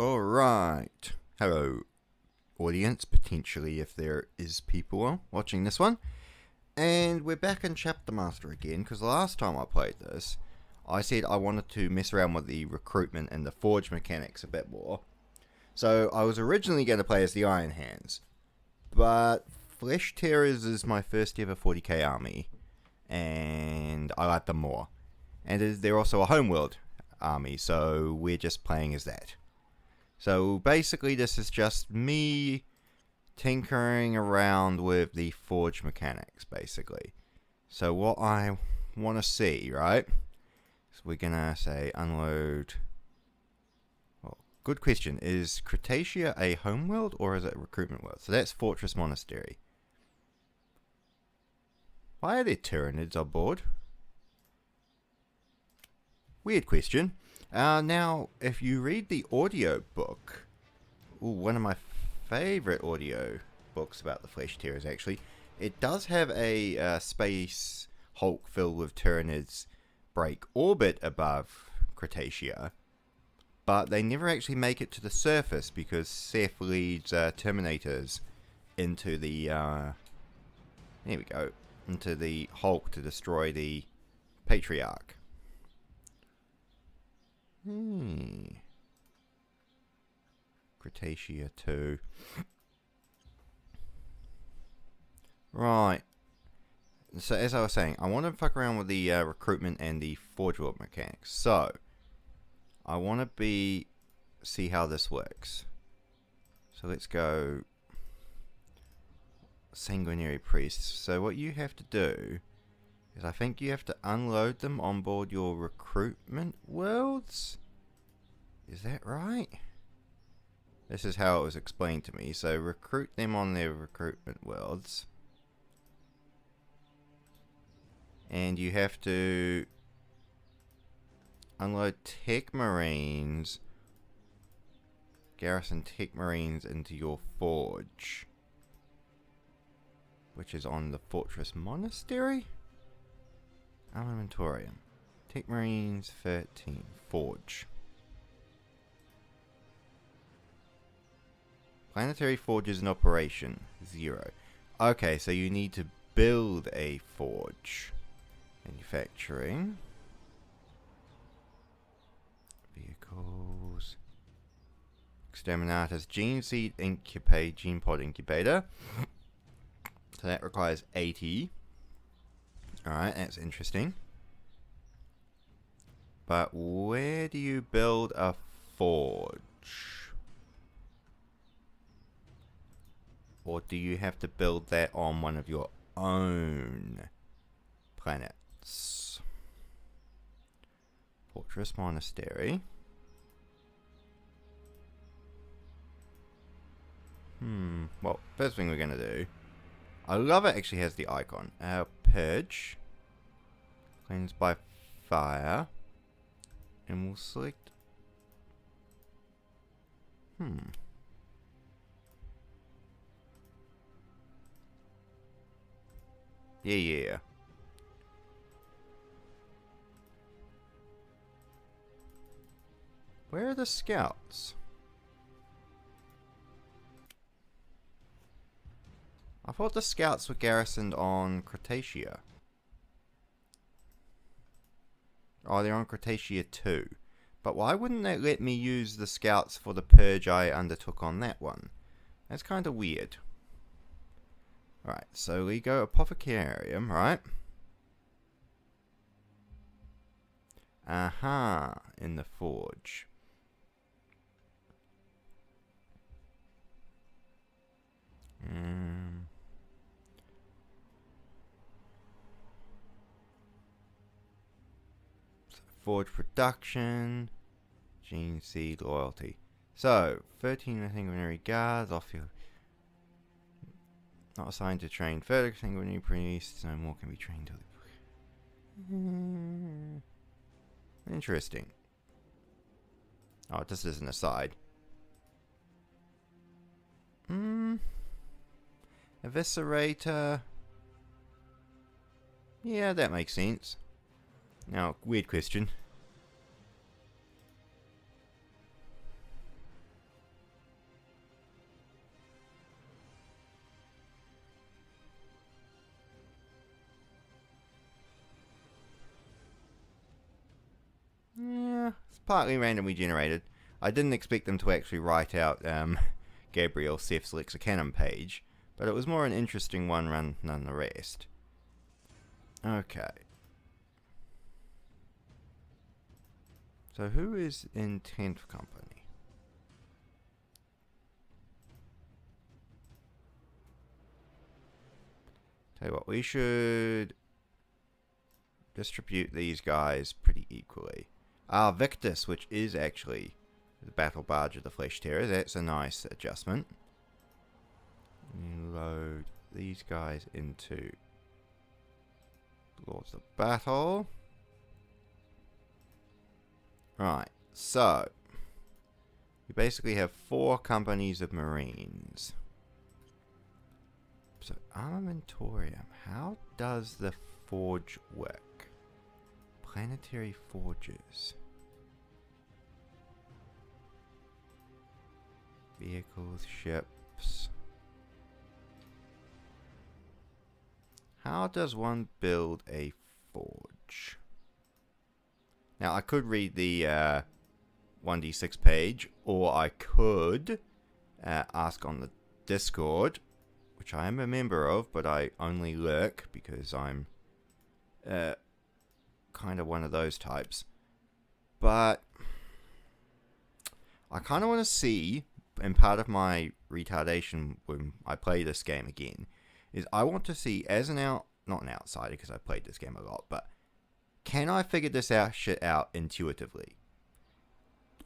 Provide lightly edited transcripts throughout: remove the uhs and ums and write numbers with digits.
Alright. Hello, audience, potentially, if there is people watching this one. And we're back in Chapter Master again, because last time I played this, I said I wanted to mess around with the recruitment and the forge mechanics a bit more. So I was originally going to play as the Iron Hands, but Flesh Tearers is my first ever 40k army, and I like them more. And they're also a homeworld army, so we're just playing as that. So basically this is just me tinkering around with the forge mechanics, basically. So what I want to see, right? So we're going to say unload. Well, good question. Is Cretacia a homeworld or is it a recruitment world? So that's Fortress Monastery. Why are there Tyranids on board? Weird question. Now, if you read the audio book, one of my favorite audio books about the Flesh Tearers, actually, it does have a space hulk filled with Tyranids break orbit above Cretacia, but they never actually make it to the surface because Seth leads Terminators into the there we go, into the hulk to destroy the Patriarch. Cretacia 2. Right. So as I was saying, I want to fuck around with the recruitment and the forge world mechanics. So I want to see how this works. So let's go Sanguinary Priests. So what you have to do is I think you have to unload them on board your recruitment worlds. Is that right? This is how it was explained to me. So recruit them on their recruitment worlds. And you have to unload Tech Marines, garrison Tech Marines into your forge, which is on the Fortress Monastery? Armamentorium. Tech Marines 13. Forge. Planetary forges in operation. 0. Okay, so you need to build a forge. Manufacturing. Vehicles. Exterminators. Gene seed incubate. Gene pod incubator. So that requires 80. Alright, that's interesting. But where do you build a forge? Or do you have to build that on one of your own planets? Fortress Monastery. Well, first thing we're going to do, I love it actually has the icon. Purge. Cleanse by fire. And we'll select... Yeah. Where are the scouts? I thought the scouts were garrisoned on Cretacia. Oh, they're on Cretacia 2. But why wouldn't that let me use the scouts for the purge I undertook on that one? That's kind of weird. Alright, so we go Apothecarium, right? Aha, in the forge. Forge production. Gene seed loyalty. So, 13 sanguinary guards off your... Not assigned to train further sanguinary priests. No more can be trained. Interesting. Oh, this is an aside. Eviscerator. Yeah, that makes sense. Now, weird question. partly randomly generated. I didn't expect them to actually write out Gabriel Seth's Lexicanum page, but it was more an interesting one run than the rest. Okay. So who is in 10th company? Tell you what, we should distribute these guys pretty equally. Victus, which is actually the battle barge of the Flesh Terror, that's a nice adjustment. You load these guys into Lords of Battle. Right, so we basically have 4 companies of Marines. So Armamentorium, how does the forge work? Planetary forges. Vehicles, ships. How does one build a forge? Now, I could read the 1d6 page, or I could ask on the Discord, which I am a member of, but I only lurk because I'm kind of one of those types. But I kind of want to see, and part of my retardation when I play this game again, is I want to see as not an outsider, because I played this game a lot, but can I figure this shit out intuitively?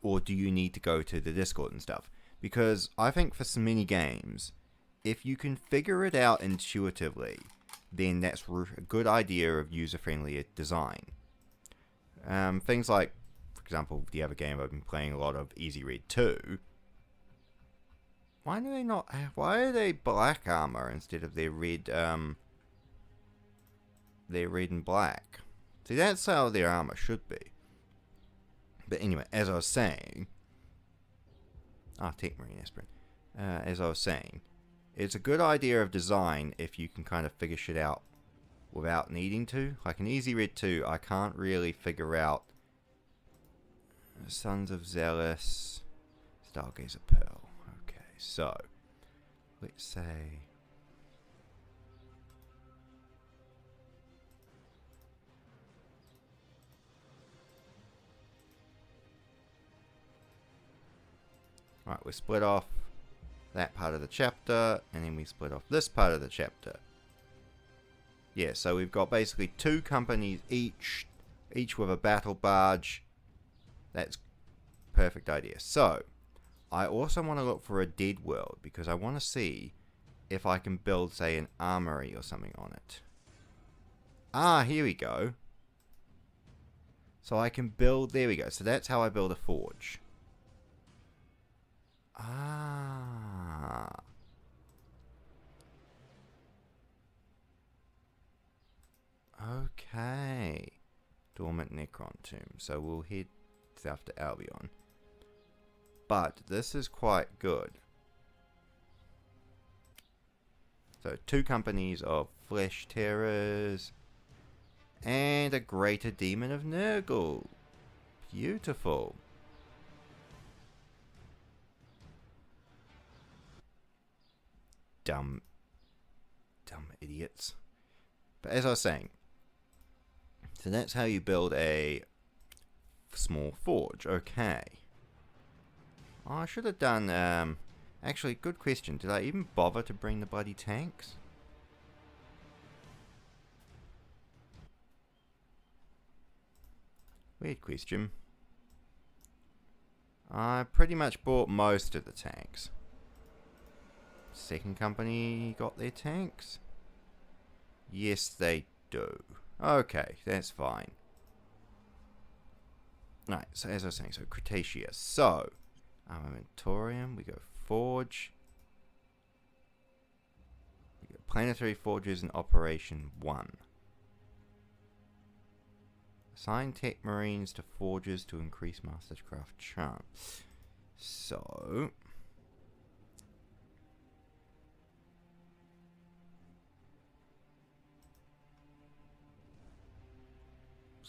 Or do you need to go to the Discord and stuff? Because I think for so many games, if you can figure it out intuitively, then that's a good idea of user-friendly design. Things like, for example, the other game I've been playing a lot of, Easy Red 2. Why are they black armor instead of their red and black? See, that's how their armor should be. But anyway, as I was saying... Tech Marine Aspirant. As I was saying, it's a good idea of design if you can kind of figure shit out without needing to. Like in Easy Red 2, I can't really figure out Sons of Zealous, Stargazer Pearl. Okay, so let's say... Right, we split off that part of the chapter, and then we split off this part of the chapter. Yeah, so we've got basically 2 companies each with a battle barge. That's perfect idea. So, I also want to look for a dead world, because I want to see if I can build, say, an armory or something on it. Here we go. So I can build, there we go. So that's how I build a forge. Okay. Dormant Necron Tomb. So we'll head south to Albion. But this is quite good. So 2 companies of Flesh Terrors and a Greater Demon of Nurgle. Beautiful. Dumb idiots. But as I was saying, so that's how you build a small forge. Okay. I should have done, actually, good question. Did I even bother to bring the bloody tanks? Weird question. I pretty much bought most of the tanks. Second company got their tanks? Yes, they do. Okay, that's fine. Right, so as I was saying, so Cretaceous. So, Armamentorium, we go Forge. We go Planetary Forges in Operation 1. Assign Tech Marines to Forges to increase Mastercraft chance. So...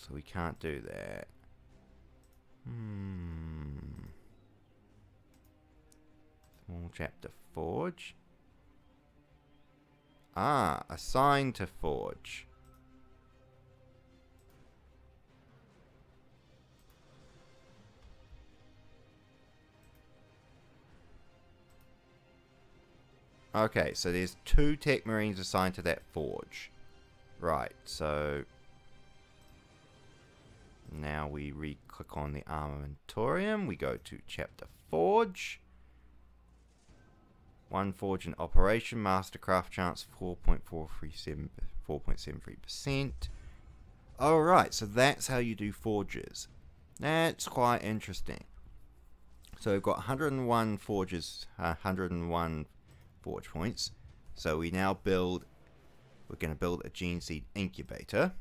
So we can't do that. Small chapter forge. Ah, assigned to forge. Okay, so there's 2 tech marines assigned to that forge. Right, so now we re-click on the armamentorium. We go to chapter forge. 1 forge in operation. Mastercraft chance 4.73%. Alright, so that's how you do forges. That's quite interesting. So we've got 101 forges, 101 forge points. So we now we're going to build a gene seed incubator.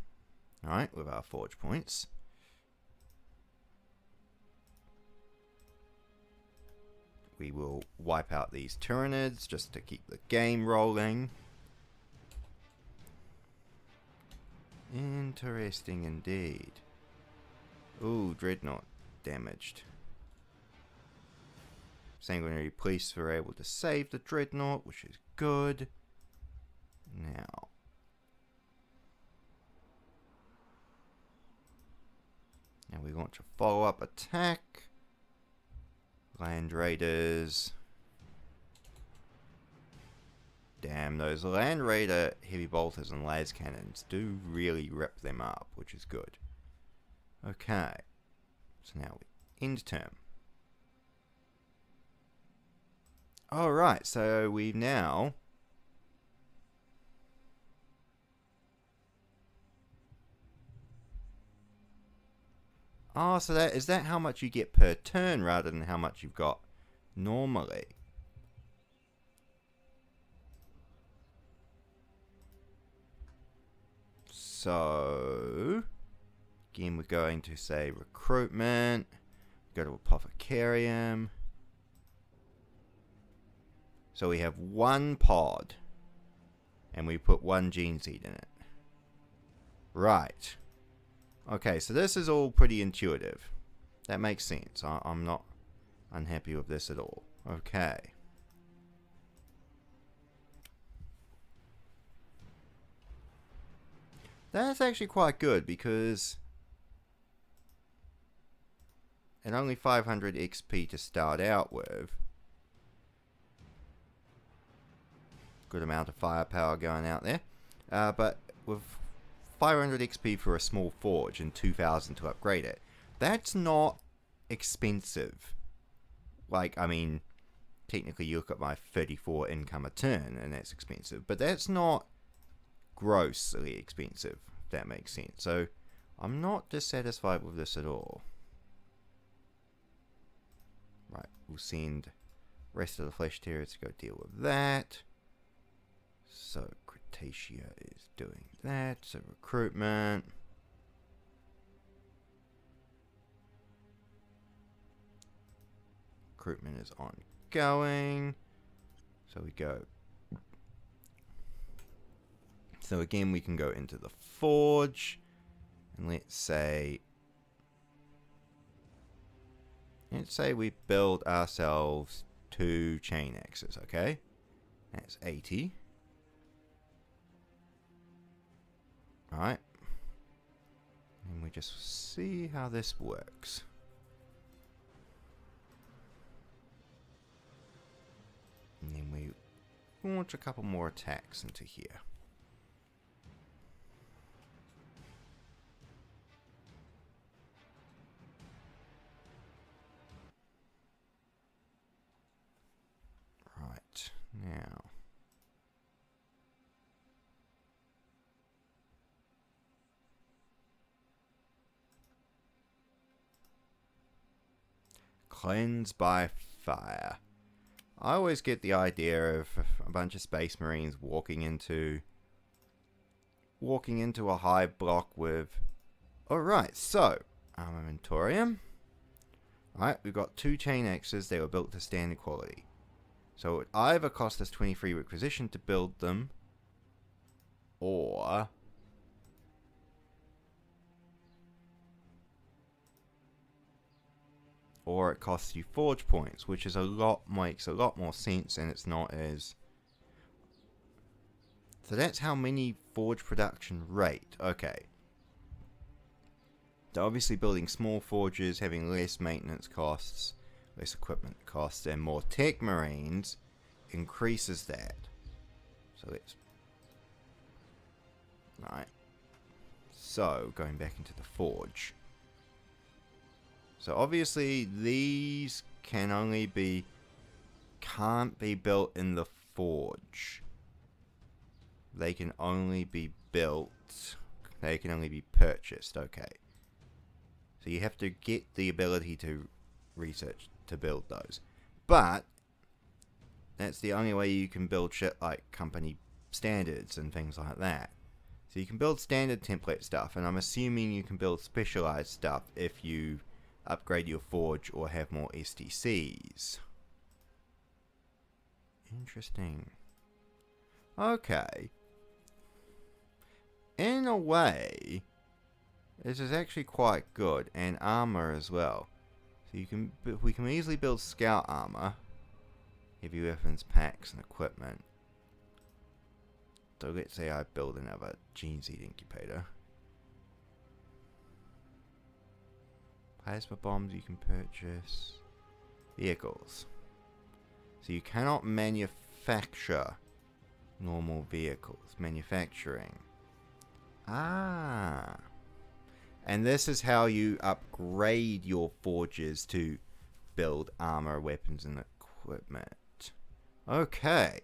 Alright, with our forge points. We will wipe out these Tyranids just to keep the game rolling. Interesting indeed. Ooh, Dreadnought damaged. Sanguinary police were able to save the Dreadnought, which is good. Now we want to follow up attack. Land Raiders. Damn, those Land Raider heavy bolters and las cannons do really rip them up, which is good. Okay, so now we end turn. Alright, so we've now so is that how much you get per turn rather than how much you've got normally? So again, we're going to say recruitment, go to apothecarium. So we have 1 pod and we put 1 gene seed in it. Right. Okay, so this is all pretty intuitive. That makes sense. I'm not unhappy with this at all. Okay. That's actually quite good because at only 500 XP to start out with, good amount of firepower going out there, but with 500 XP for a small forge and 2,000 to upgrade it, that's not expensive. Like, I mean, technically you look at my 34 income a turn and that's expensive, but that's not grossly expensive, if that makes sense. So I'm not dissatisfied with this at all. Right, we'll send rest of the flesh terriers to go deal with that. So Cretaceous is doing that. So recruitment. Recruitment is ongoing. So we go. So again, we can go into the forge. And let's say we build ourselves 2 chain axes, okay? That's 80. Alright. And we just see how this works. And then we launch a couple more attacks into here. Right, now. Cleanse by fire. I always get the idea of a bunch of space marines walking into a hive block with... Alright, so, armamentorium. Alright, we've got 2 chain axes. They were built to standard quality. So it would either cost us 23 requisition to build them, or... or it costs you forge points, which is makes a lot more sense, and it's not as... So that's how many forge production rate. Okay. So obviously building small forges, having less maintenance costs, less equipment costs, and more tech marines increases that. So let's... Right. So, going back into the forge. So obviously these can't be built in the forge. They can only be built, they can only be purchased, okay. So you have to get the ability to research to build those. But that's the only way you can build shit like company standards and things like that. So you can build standard template stuff, and I'm assuming you can build specialized stuff if you upgrade your forge or have more STCs. Interesting. Okay. In a way, this is actually quite good, and armor as well. So we can easily build scout armor, heavy weapons packs, and equipment. So let's say I build another gene seed incubator. Plasma bombs you can purchase. Vehicles. So you cannot manufacture normal vehicles. Manufacturing. Ah. And this is how you upgrade your forges to build armor, weapons, and equipment. Okay.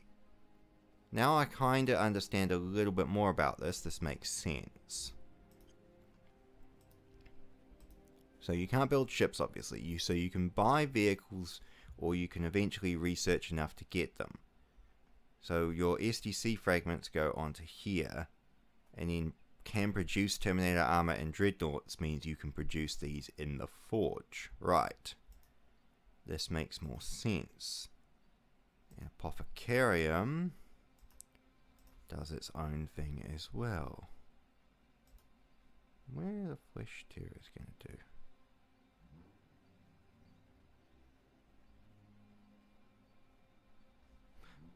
Now I kind of understand a little bit more about this. This makes sense. So you can't build ships, obviously. So you can buy vehicles, or you can eventually research enough to get them. So your SDC fragments go onto here, and then can produce Terminator armor and dreadnoughts means you can produce these in the forge. Right. This makes more sense. And Apothecarium does its own thing as well. Where are the flesh tearers going to do?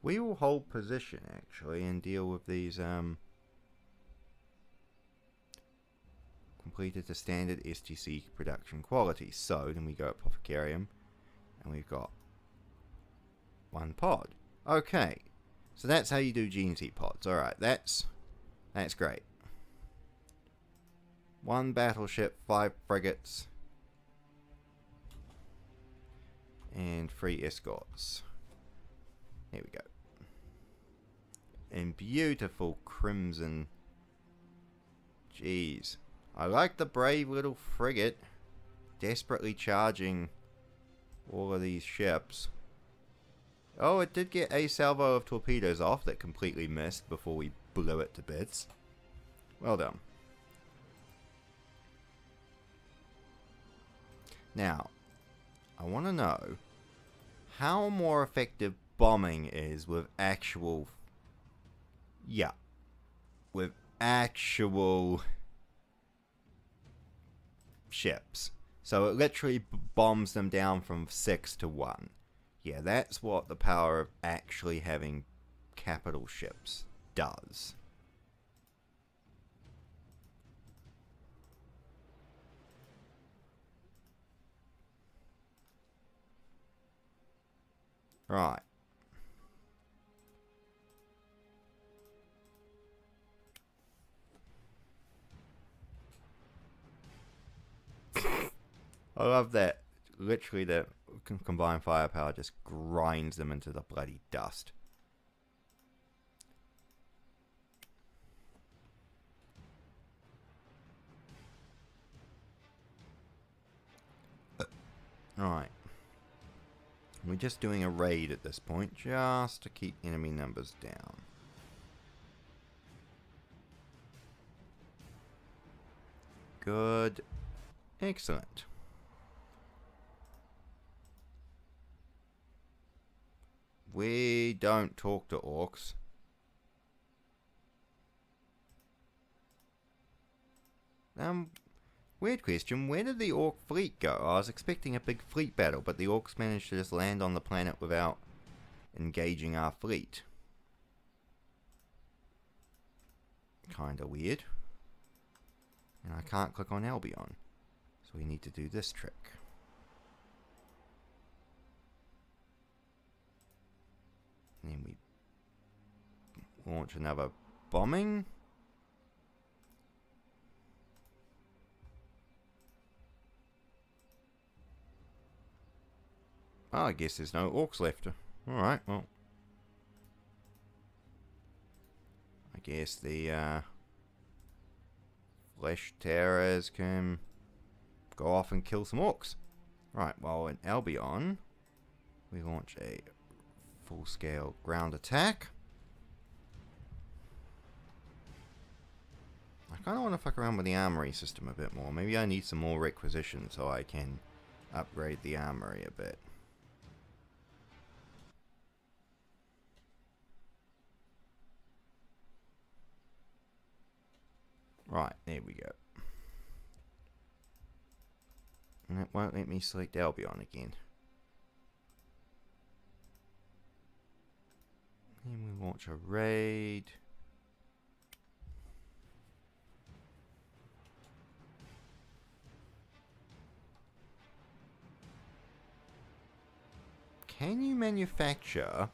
We will hold position actually and deal with these completed the standard STC production quality. So then we go Apothecarium and we've got one pod. Okay. So that's how you do gene seed pods. Alright, that's great. One battleship, 5 frigates, and 3 escorts. Here we go. And beautiful crimson. Jeez. I like the brave little frigate desperately charging all of these ships. Oh, it did get a salvo of torpedoes off that completely missed before we blew it to bits. Well done. Now, I want to know how more effective bombing is with actual... Yeah. With actual ships. So it literally bombs them down from 6 to 1. Yeah, that's what the power of actually having capital ships does. Right. I love that. Literally, the combined firepower just grinds them into the bloody dust. Alright. We're just doing a raid at this point, just to keep enemy numbers down. Good. Excellent. We don't talk to orcs. Weird question, where did the orc fleet go? I was expecting a big fleet battle, but the orcs managed to just land on the planet without engaging our fleet. Kinda weird. And I can't click on Albion. So we need to do this trick. And then we launch another bombing. Oh, I guess there's no orcs left. Alright, well. I guess the flesh terrors can go off and kill some orcs. Right, well in Albion, we launch a full-scale ground attack. I kind of want to fuck around with the armory system a bit more. Maybe I need some more requisition so I can upgrade the armory a bit. Right, there we go. And it won't let me select Albion again. Then we launch a raid. Can you manufacture...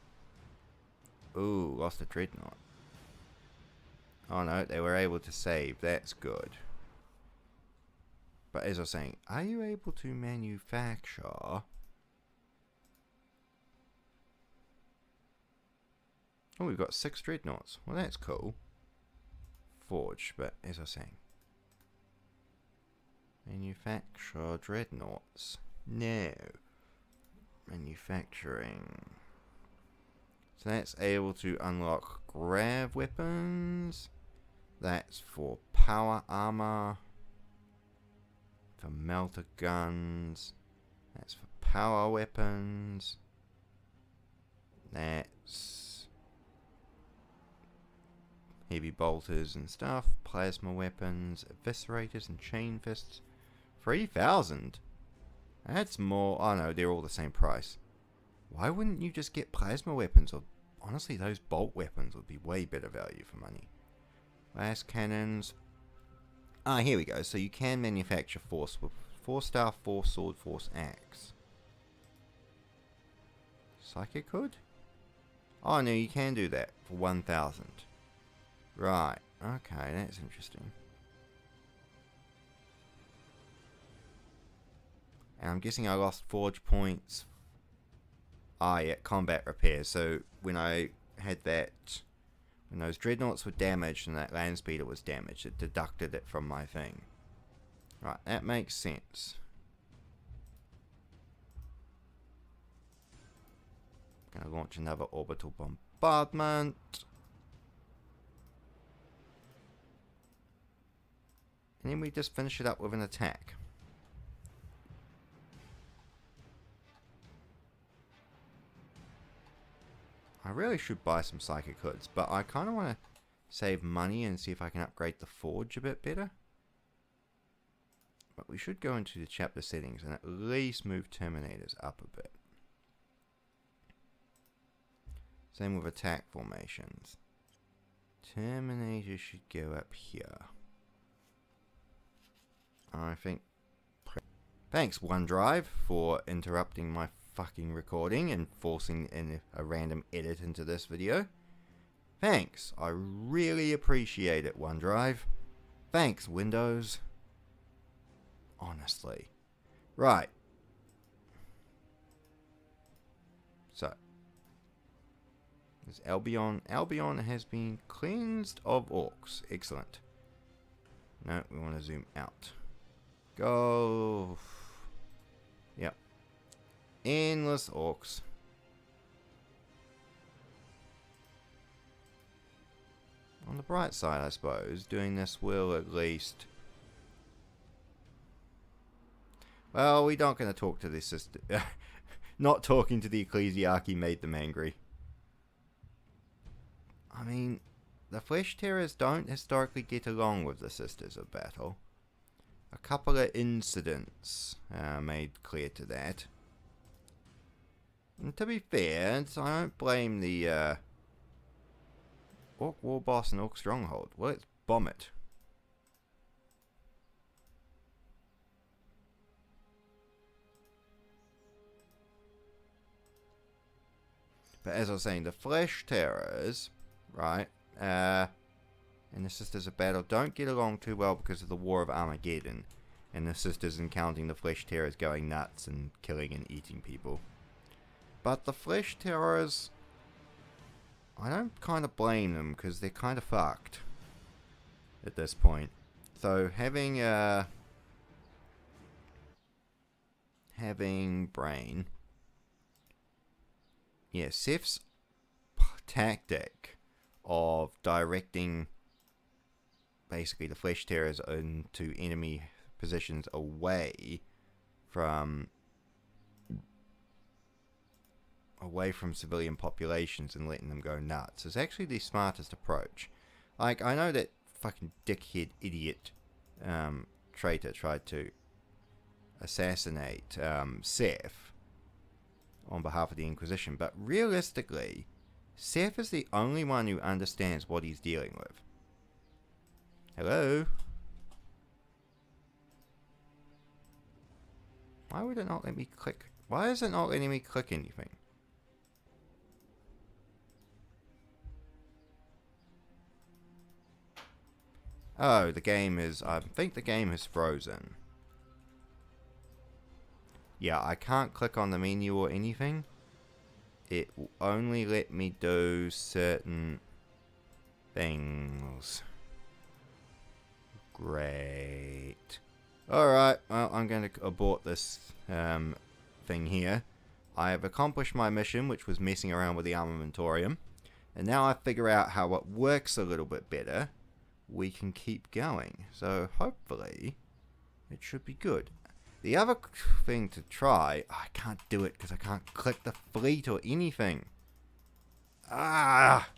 Ooh, lost a dreadnought. Oh no, they were able to save. That's good. But as I was saying, are you able to manufacture... Oh, we've got 6 dreadnoughts. Well, that's cool. Forge, but as I was saying... Manufacture dreadnoughts. No. Manufacturing. So that's able to unlock grav weapons. That's for power armor. For melter guns. That's for power weapons. That's heavy bolters and stuff. Plasma weapons. Eviscerators and chain fists. 3,000. That's more... Oh no, they're all the same price. Why wouldn't you just get plasma weapons? Or honestly, those bolt weapons would be way better value for money. Blast cannons. Ah, here we go. So you can manufacture force with 4-star, 4-sword, force axe. Psychic hood? Oh no, you can do that for 1,000. Right. Okay, that's interesting. And I'm guessing I lost forge points. Ah, yeah, combat repairs. So when I had that, when those dreadnoughts were damaged and that land speeder was damaged, it deducted it from my thing. Right, that makes sense. Gonna launch another orbital bombardment. And then we just finish it up with an attack. I really should buy some psychic hoods, but I kind of want to save money and see if I can upgrade the forge a bit better. But we should go into the chapter settings and at least move Terminators up a bit. Same with attack formations. Terminators should go up here. I think... Thanks, OneDrive, for interrupting my fucking recording and forcing in a random edit into this video. Thanks, I really appreciate it, OneDrive. Thanks, Windows. Honestly. Right. So. This Albion. Albion has been cleansed of orcs. Excellent. No, we want to zoom out. Go. Yep. Endless orcs. On the bright side, I suppose, doing this will at least... Well, we're not going to talk to this sister. Not talking to the Ecclesiarchy made them angry. I mean, the Flesh Terrors don't historically get along with the Sisters of Battle. a couple of incidents made clear to that. And to be fair, I don't blame the Orc War Boss and Orc Stronghold. Well, let's bomb it. But as I was saying, the Flesh Terrors, right, and the Sisters of Battle don't get along too well because of the War of Armageddon. And the Sisters encountering the Flesh Terrors going nuts and killing and eating people. But the Flesh Terrors, I don't kind of blame them because they're kind of fucked at this point. So having Brain, yeah, Seth's tactic of directing basically the Flesh Terrors into enemy positions away from civilian populations and letting them go nuts is actually the smartest approach. Like, I know that fucking dickhead idiot traitor tried to assassinate Seth on behalf of the Inquisition, but realistically, Seth is the only one who understands what he's dealing with. Hello? Why would it not let me click? Why is it not letting me click anything? Oh, the game is... I think the game is frozen. Yeah, I can't click on the menu or anything. It will only let me do certain things. Great. Alright, well, I'm going to abort this thing here. I have accomplished my mission, which was messing around with the armamentorium. And now I figure out how it works a little bit better. We can keep going. So hopefully it should be good. The other thing to try... I can't do it because I can't click the fleet or anything. Ah!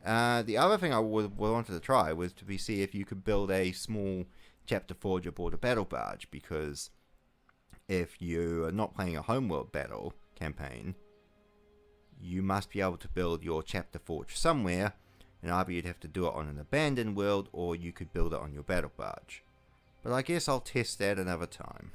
The other thing I wanted to try was to see if you could build a small Chapter 4 aboard a battle barge, because if you are not playing a homeworld battle campaign, you must be able to build your Chapter Forge somewhere, and either you'd have to do it on an abandoned world, or you could build it on your battle barge. But I guess I'll test that another time.